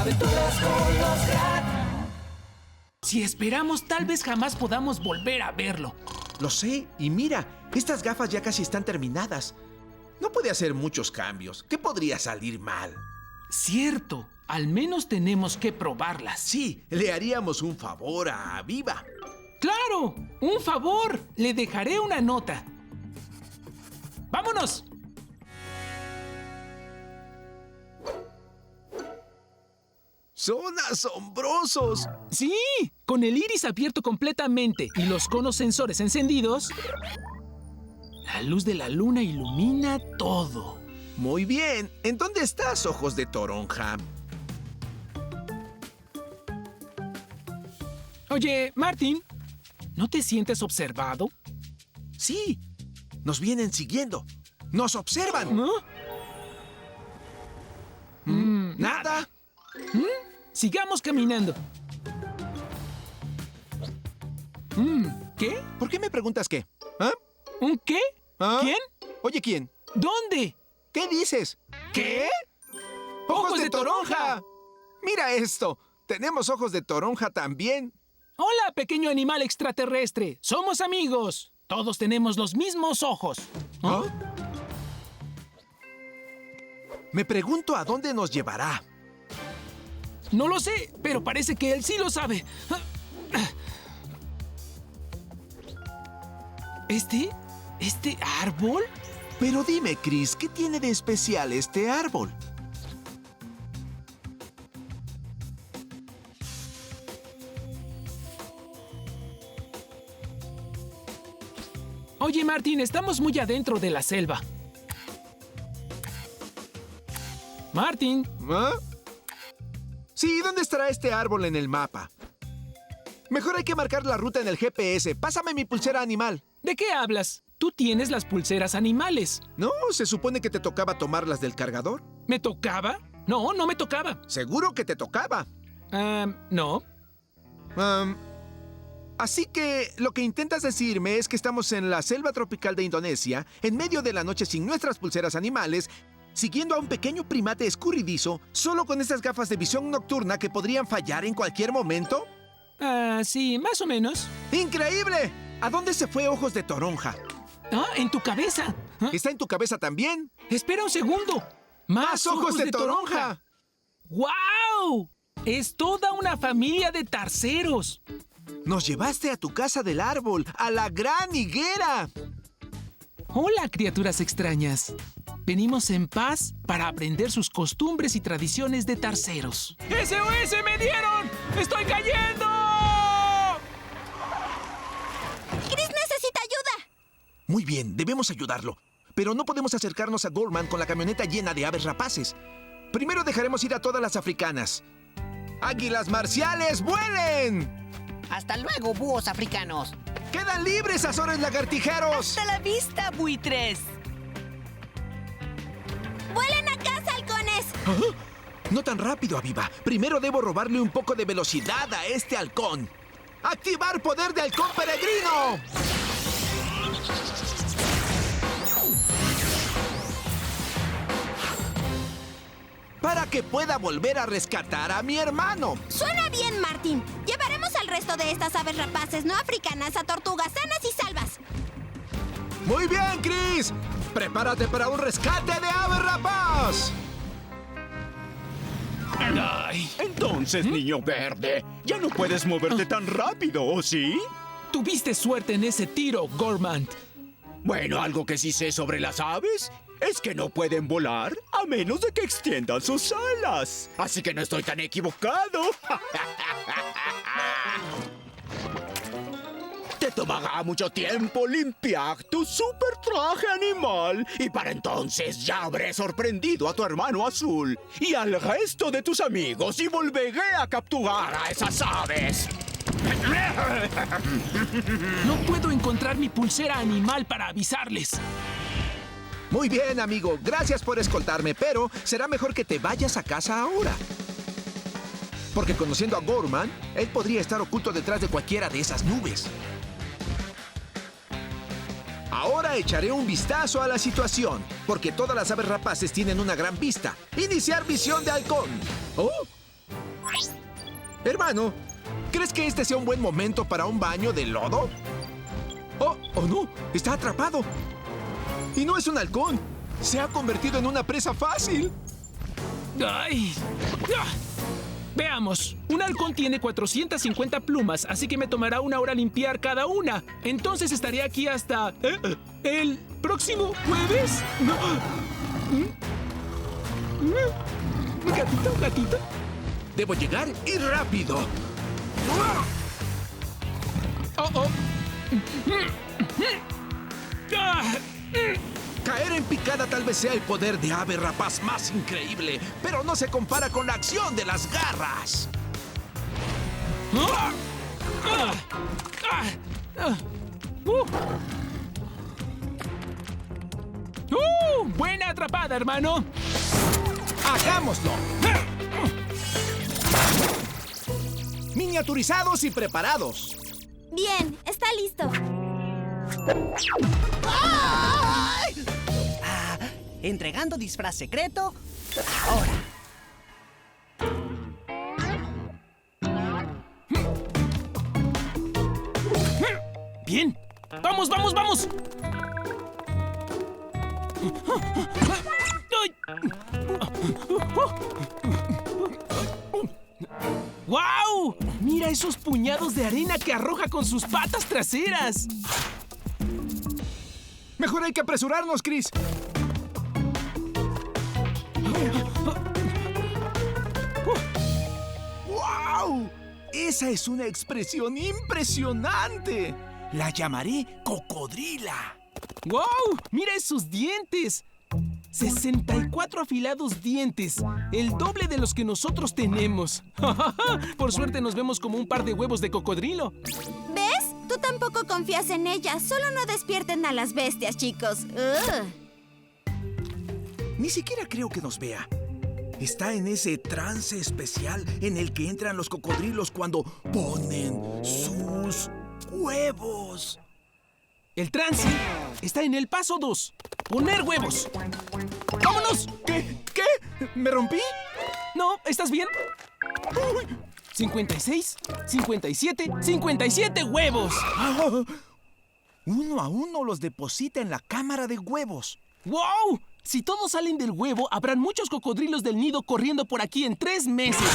Aventuras con los Grab. Si esperamos, tal vez jamás podamos volver a verlo. Lo sé, y mira, estas gafas ya casi están terminadas. No puede hacer muchos cambios. ¿Qué podría salir mal? Cierto, al menos tenemos que probarlas. Sí, le haríamos un favor a Aviva. ¡Claro! ¡Un favor! Le dejaré una nota. ¡Vámonos! ¡Son asombrosos! ¡Sí! Con el iris abierto completamente y los conos sensores encendidos, la luz de la luna ilumina todo. Muy bien. ¿En dónde estás, ojos de toronja? Oye, Martin, ¿no te sientes observado? Sí, nos vienen siguiendo. ¡Nos observan! ¿No? ¡Nada! Sigamos caminando. ¿Qué? ¿Por qué me preguntas qué? ¿Ah? ¿Un qué? ¿Ah? ¿Quién? Oye, ¿quién? ¿Dónde? ¿Qué dices? ¿Qué? ¡Ojos de toronja! Mira esto. Tenemos ojos de toronja también. Hola, pequeño animal extraterrestre. Somos amigos. Todos tenemos los mismos ojos. ¿Ah? Me pregunto a dónde nos llevará. No lo sé, pero parece que él sí lo sabe. ¿Este árbol? Pero dime, Chris, ¿qué tiene de especial este árbol? Oye, Martín, estamos muy adentro de la selva. Martín. ¿Ah? Sí, ¿dónde estará este árbol en el mapa? Mejor hay que marcar la ruta en el GPS. Pásame mi pulsera animal. ¿De qué hablas? Tú tienes las pulseras animales. No, se supone que te tocaba tomarlas del cargador. ¿Me tocaba? No, no me tocaba. Seguro que te tocaba. No. Así que lo que intentas decirme es que estamos en la selva tropical de Indonesia, en medio de la noche sin nuestras pulseras animales, siguiendo a un pequeño primate escurridizo, solo con estas gafas de visión nocturna que podrían fallar en cualquier momento. Sí, más o menos. ¡Increíble! ¿A dónde se fue Ojos de Toronja? En tu cabeza. ¿Está en tu cabeza también? Espera un segundo. ¡Más ojos de toronja! ¡Guau! Es toda una familia de tarseros. Nos llevaste a tu casa del árbol, a la gran higuera. Hola, criaturas extrañas. Venimos en paz para aprender sus costumbres y tradiciones de tarseros. ¡SOS! ¡Me dieron! ¡Estoy cayendo! ¡Chris necesita ayuda! Muy bien, debemos ayudarlo. Pero no podemos acercarnos a Gorman con la camioneta llena de aves rapaces. Primero dejaremos ir a todas las africanas. ¡Águilas marciales, vuelen! Hasta luego, búhos africanos. ¡Quedan libres, Azores lagartijeros! ¡Hasta la vista, buitres! ¡Vuelen a casa, halcones! ¿Ah? No tan rápido, Aviva. Primero debo robarle un poco de velocidad a este halcón. ¡Activar poder de halcón peregrino! Para que pueda volver a rescatar a mi hermano. Suena bien, Martin. Llevaremos al resto de estas aves rapaces no africanas a tortugas sanas y salvas. Muy bien, Chris. Prepárate para un rescate de ave rapaz. Ay, Entonces, niño verde, ya no puedes moverte tan rápido, ¿o sí? tuviste suerte en ese tiro, Gormand. Bueno, algo que sí sé sobre las aves es que no pueden volar a menos de que extiendan sus alas. Así que no estoy tan equivocado. Te tomará mucho tiempo limpiar tu super traje animal. Y para entonces ya habré sorprendido a tu hermano azul y al resto de tus amigos y volveré a capturar a esas aves. No puedo encontrar mi pulsera animal para avisarles. Muy bien, amigo. Gracias por escoltarme, pero será mejor que te vayas a casa ahora. Porque conociendo a Gorman, él podría estar oculto detrás de cualquiera de esas nubes. Ahora echaré un vistazo a la situación, porque todas las aves rapaces tienen una gran vista. ¡Iniciar visión de halcón! ¡Oh! Hermano, ¿crees que este sea un buen momento para un baño de lodo? ¡Oh, no! ¡Está atrapado! Y no es un halcón. Se ha convertido en una presa fácil. ¡Ay! ¡Ah! Veamos. Un halcón tiene 450 plumas, así que me tomará 1 hora limpiar cada una. Entonces estaré aquí hasta... ¿el próximo jueves? ¿Gatito, gatito? Debo llegar y rápido. ¡Oh! ¡Ah! Caer en picada tal vez sea el poder de ave rapaz más increíble, pero no se compara con la acción de las garras. ¡Buena atrapada, hermano! ¡Hagámoslo! Miniaturizados y preparados. Bien, está listo. Entregando disfraz secreto. Ahora. ¡Bien! ¡Vamos, vamos, vamos! ¡Guau! ¡Mira esos puñados de arena que arroja con sus patas traseras! Mejor hay que apresurarnos, Chris. ¡Wow! Esa es una expresión impresionante. La llamaré cocodrila. ¡Wow! ¡Mira esos dientes! 64 afilados dientes, el doble de los que nosotros tenemos. Por suerte nos vemos como un par de huevos de cocodrilo. ¿Ves? Tú tampoco confías en ella. Solo no despierten a las bestias, chicos. Ni siquiera creo que nos vea. Está en ese trance especial en el que entran los cocodrilos cuando ponen sus huevos. El trance está en el paso 2. Poner huevos. ¡Vámonos! ¿Qué? ¿Me rompí? No, ¿estás bien? 56, 57, 57 huevos. Uno a uno los deposita en la cámara de huevos. ¡Wow! Si todos salen del huevo, habrán muchos cocodrilos del nido corriendo por aquí en 3 meses.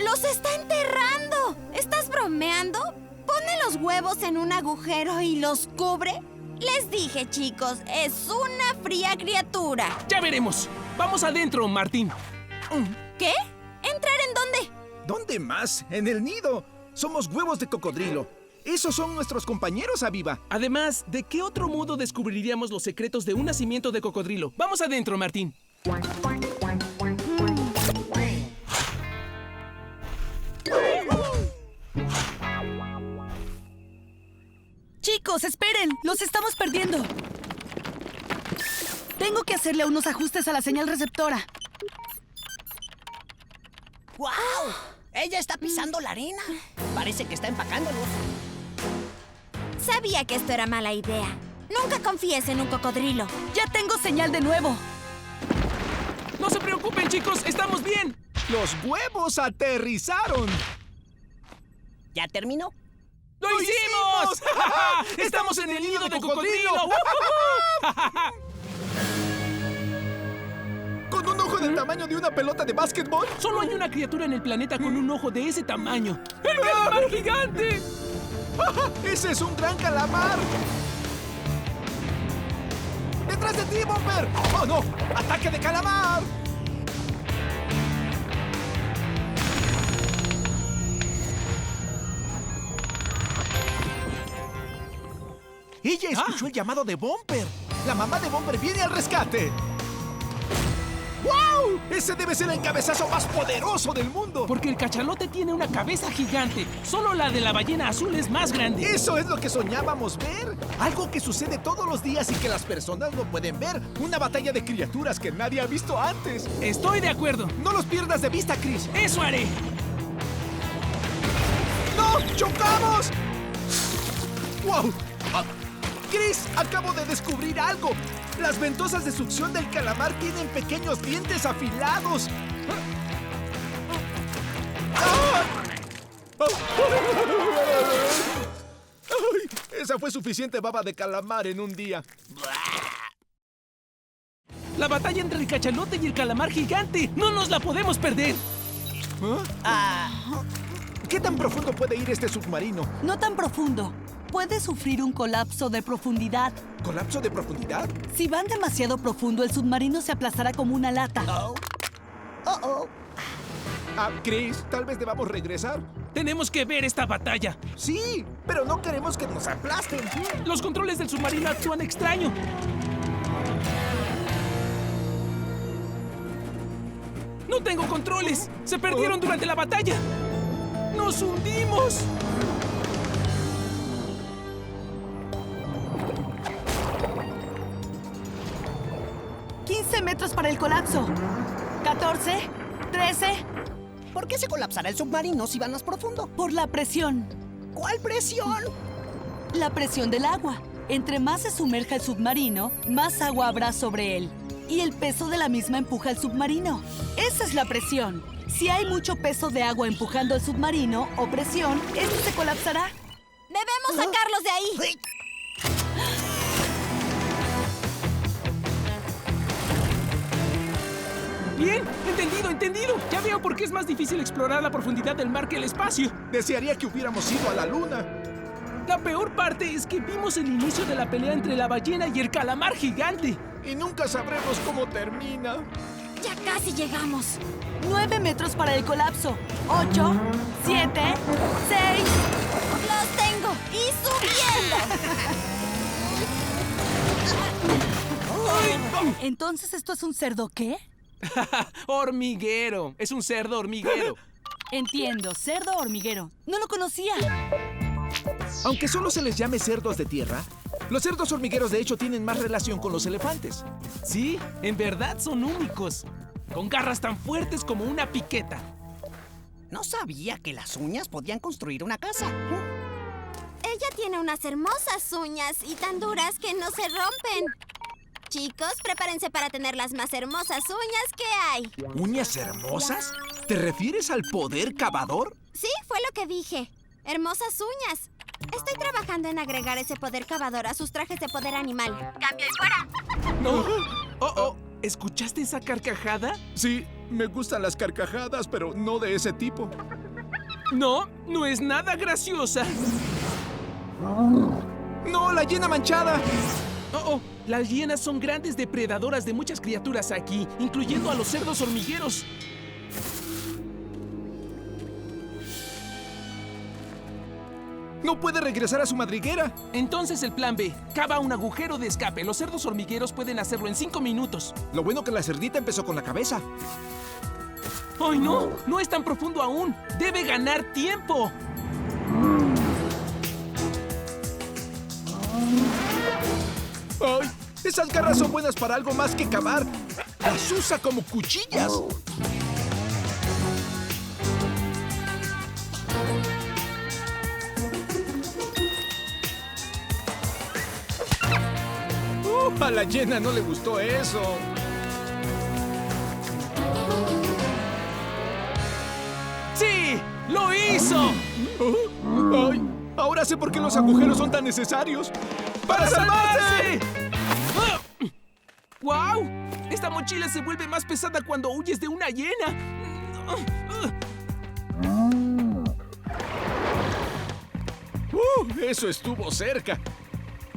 ¡Los está enterrando! ¿Estás bromeando? ¿Pone los huevos en un agujero y los cubre? Les dije, chicos, es una fría criatura. Ya veremos. Vamos adentro, Martín. ¿Qué? ¿Entrar en dónde? ¿Dónde más? En el nido. Somos huevos de cocodrilo. Esos son nuestros compañeros, Aviva. Además, ¿de qué otro modo descubriríamos los secretos de un nacimiento de cocodrilo? Vamos adentro, Martín. Chicos, esperen. Los estamos perdiendo. Tengo que hacerle unos ajustes a la señal receptora. ¡Wow! Ella está pisando la arena. Parece que está empacándolos. Sabía que esto era mala idea. Nunca confíes en un cocodrilo. Ya tengo señal de nuevo. No se preocupen, chicos. ¡Estamos bien! Los huevos aterrizaron. ¿Ya terminó? ¡Lo hicimos! ¡Estamos en el nido de cocodrilo! ¿Con un ojo del tamaño de una pelota de básquetbol? Solo hay una criatura en el planeta con un ojo de ese tamaño. ¡El calamar gigante! ¡Ese es un gran calamar! ¡Detrás de ti, Bomber! ¡Oh, no! ¡Ataque de calamar! Ella escuchó el llamado de Bomber. La mamá de Bomber viene al rescate. ¡Wow! Ese debe ser el cabezazo más poderoso del mundo. Porque el cachalote tiene una cabeza gigante. Solo la de la ballena azul es más grande. Eso es lo que soñábamos ver. Algo que sucede todos los días y que las personas no pueden ver. Una batalla de criaturas que nadie ha visto antes. Estoy de acuerdo. No los pierdas de vista, Chris. ¡Eso haré! ¡No! ¡Chocamos! ¡Wow! Chris, acabo de descubrir algo. Las ventosas de succión del calamar tienen pequeños dientes afilados. ¡Ay! Esa fue suficiente baba de calamar en un día. La batalla entre el cachalote y el calamar gigante. ¡No nos la podemos perder! ¿Qué tan profundo puede ir este submarino? No tan profundo. Puede sufrir un colapso de profundidad. ¿Colapso de profundidad? Si van demasiado profundo, el submarino se aplastará como una lata. Chris, tal vez debamos regresar. Tenemos que ver esta batalla. Sí, pero no queremos que nos aplasten. Los controles del submarino actúan extraño. ¡No tengo controles! ¡Se perdieron durante la batalla! ¡Nos hundimos! ¡15 metros para el colapso! ¡14! ¡13! ¿Por qué se colapsará el submarino si van más profundo? Por la presión. ¿Cuál presión? La presión del agua. Entre más se sumerja el submarino, más agua habrá sobre él. Y el peso de la misma empuja al submarino. Esa es la presión. Si hay mucho peso de agua empujando al submarino o presión, este se colapsará. ¡Debemos sacarlos de ahí! Bien, entendido. Ya veo por qué es más difícil explorar la profundidad del mar que el espacio. Desearía que hubiéramos ido a la luna. La peor parte es que vimos el inicio de la pelea entre la ballena y el calamar gigante. Y nunca sabremos cómo termina. Ya casi llegamos. 9 metros para el colapso. 8, 7, 6. ¡Los tengo! ¡Y subiendo! Entonces, ¿esto es un cerdo qué? Hormiguero. Es un cerdo hormiguero. Entiendo, cerdo hormiguero. No lo conocía. Aunque solo se les llame cerdos de tierra, los cerdos hormigueros de hecho tienen más relación con los elefantes. Sí, en verdad son únicos. Con garras tan fuertes como una piqueta. No sabía que las uñas podían construir una casa. Ella tiene unas hermosas uñas y tan duras que no se rompen. Chicos, prepárense para tener las más hermosas uñas que hay. ¿Uñas hermosas? ¿Te refieres al poder cavador? Sí, fue lo que dije. Hermosas uñas. Estoy trabajando en agregar ese poder cavador a sus trajes de poder animal. ¡Cambio y fuera! No. ¿Escuchaste esa carcajada? Sí, me gustan las carcajadas, pero no de ese tipo. No es nada graciosa. ¡No, la hiena manchada! Las hienas son grandes depredadoras de muchas criaturas aquí, incluyendo a los cerdos hormigueros. ¡No puede regresar a su madriguera! Entonces el plan B, cava un agujero de escape. Los cerdos hormigueros pueden hacerlo en 5 minutos. Lo bueno que la cerdita empezó con la cabeza. ¡Ay, no! No es tan profundo aún. ¡Debe ganar tiempo! ¡Ay! Esas garras son buenas para algo más que cavar. Las usa como cuchillas. A la hiena no le gustó eso. ¡Sí! ¡Lo hizo! ¡Ay! Ahora sé por qué los agujeros son tan necesarios. ¡Para salvarse! ¡Wow! Esta mochila se vuelve más pesada cuando huyes de una hiena. Eso estuvo cerca.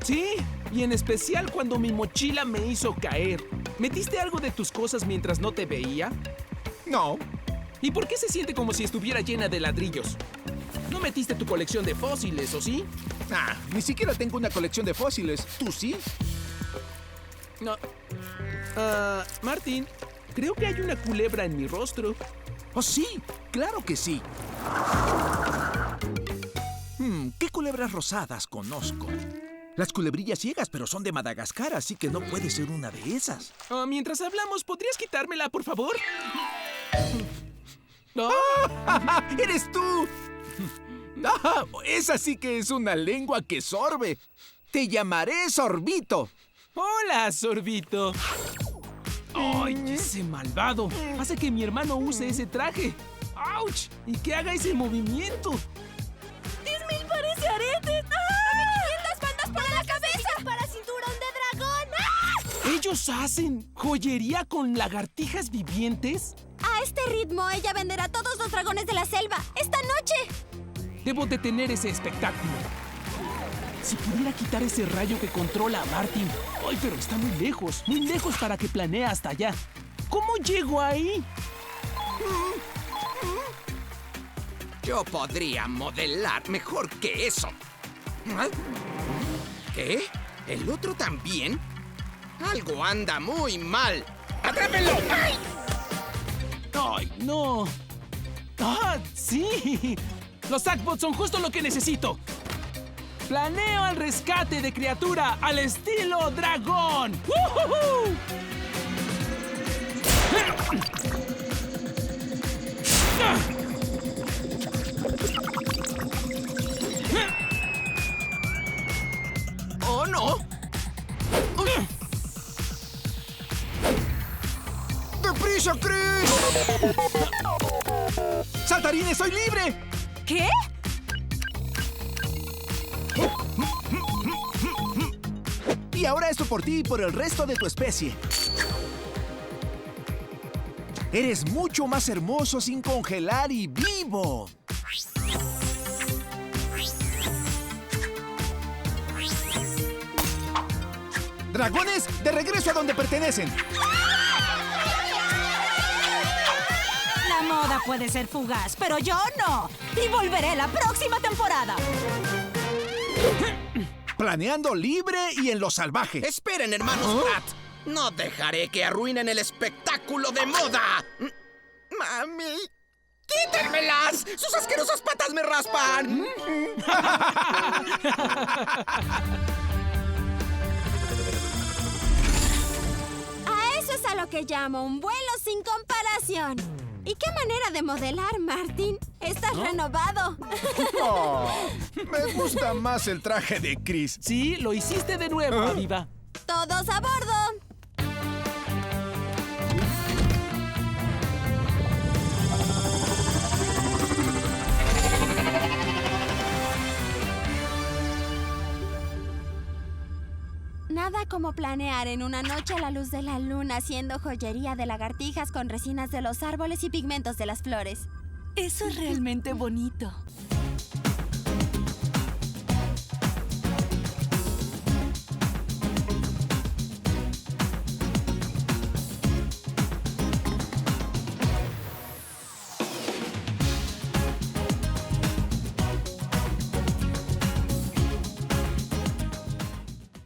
Sí, y en especial cuando mi mochila me hizo caer. ¿Metiste algo de tus cosas mientras no te veía? No. ¿Y por qué se siente como si estuviera llena de ladrillos? ¿No metiste tu colección de fósiles, o sí? Ni siquiera tengo una colección de fósiles. ¿Tú sí? No. Martín, creo que hay una culebra en mi rostro. ¡Oh, sí! ¡Claro que sí! ¿Qué culebras rosadas conozco? Las culebrillas ciegas, pero son de Madagascar, así que no puede ser una de esas. Mientras hablamos, ¿podrías quitármela, por favor? No. ¡Eres tú! Esa sí que es una lengua que sorbe. Te llamaré Sorbito. ¡Hola, Sorbito! ¡Ay, ese malvado! Hace que mi hermano use ese traje. ¡Auch! Y que haga ese movimiento. 10,000 pares de aretes. ¡Ah! 500 bandas para la cabeza. Para cinturón de dragón. ¡Ah! ¿Ellos hacen joyería con lagartijas vivientes? A este ritmo, ella venderá todos los dragones de la selva esta noche. Debo detener ese espectáculo. Si pudiera quitar ese rayo que controla a Martin. ¡Ay, pero está muy lejos para que planee hasta allá! ¿Cómo llego ahí? Yo podría modelar mejor que eso. ¿Ah? ¿Qué? ¿El otro también? Algo anda muy mal. ¡Atrápenlo! ¡Ay! ¡Ay, no! ¡Ah, sí! Los Sackbots son justo lo que necesito. Planeo al rescate de criatura al estilo dragón. ¡Woohoo! ¡Oh, no! ¡Deprisa, Chris! ¡Saltarines, soy libre! ¿Qué? Y ahora esto por ti y por el resto de tu especie. Eres mucho más hermoso sin congelar y vivo. Dragones, de regreso a donde pertenecen. La moda puede ser fugaz, pero yo no. Y volveré la próxima temporada. Planeando libre y en lo salvaje. Esperen, hermanos Pratt. No dejaré que arruinen el espectáculo de moda. ¡Mami! ¡Quítenmelas! ¡Sus asquerosas patas me raspan! A eso es a lo que llamo un vuelo sin comparación. ¿Y qué manera de modelar, Martin? Estás renovado. Oh, me gusta más el traje de Chris. Sí, lo hiciste de nuevo, Aviva. ¡Todos a bordo! Nada como planear en una noche a la luz de la luna haciendo joyería de lagartijas con resinas de los árboles y pigmentos de las flores. Eso es realmente bonito.